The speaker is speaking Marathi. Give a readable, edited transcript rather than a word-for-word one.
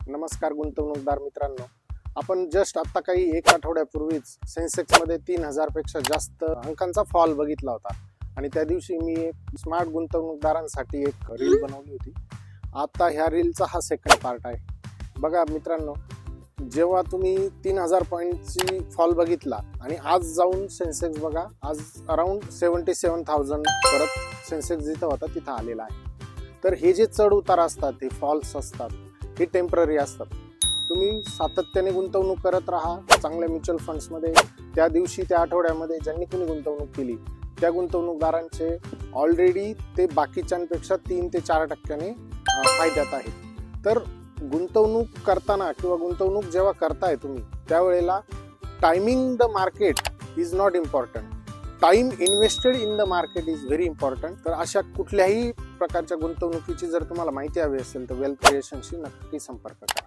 नमस्कार गुंतवणूकदार मित्रांनो, आपण जस्ट आता काही एक आठवड्यापूर्वीच सेन्सेक्स मध्ये 3000 पेक्षा जास्त अंकांचा फॉल बघितला होता आणि त्या दिवशी मी एक स्मार्ट गुंतवणूकदारांसाठी एक रील बनवली होती. आता ह्या रीलचा हा सेकंड पार्ट आहे. बघा मित्रांनो, जेव्हा तुम्ही 3000 पॉईंटची फॉल बघितला आणि आज जाऊन सेन्सेक्स बघा, आज अराउंड 77,000 परत सेन्सेक्स जिथं होता तिथं आलेला आहे. तर हे जे चढ उतार असतात, हे फॉल्स असतात, हे टेम्पररी असतात. तुम्ही सातत्याने गुंतवणूक करत राहा चांगल्या म्युच्युअल फंड्समध्ये. त्या दिवशी त्या आठवड्यामध्ये ज्यांनी कोणी गुंतवणूक केली त्या गुंतवणूकदारांचे ऑलरेडी ते बाकीच्यांपेक्षा 3 ते 4% फायद्यात आहेत. तर गुंतवणूक करताना किंवा गुंतवणूक जेव्हा करताय तुम्ही त्यावेळेला timing the market is not important, time invested in the market is very important. तर अशा कुठल्याही प्रकारच्या गुंतवणुकीची जर तुम्हाला माहिती हवी असेल तर वेल्थ क्रिएशनशी नक्की संपर्क करा.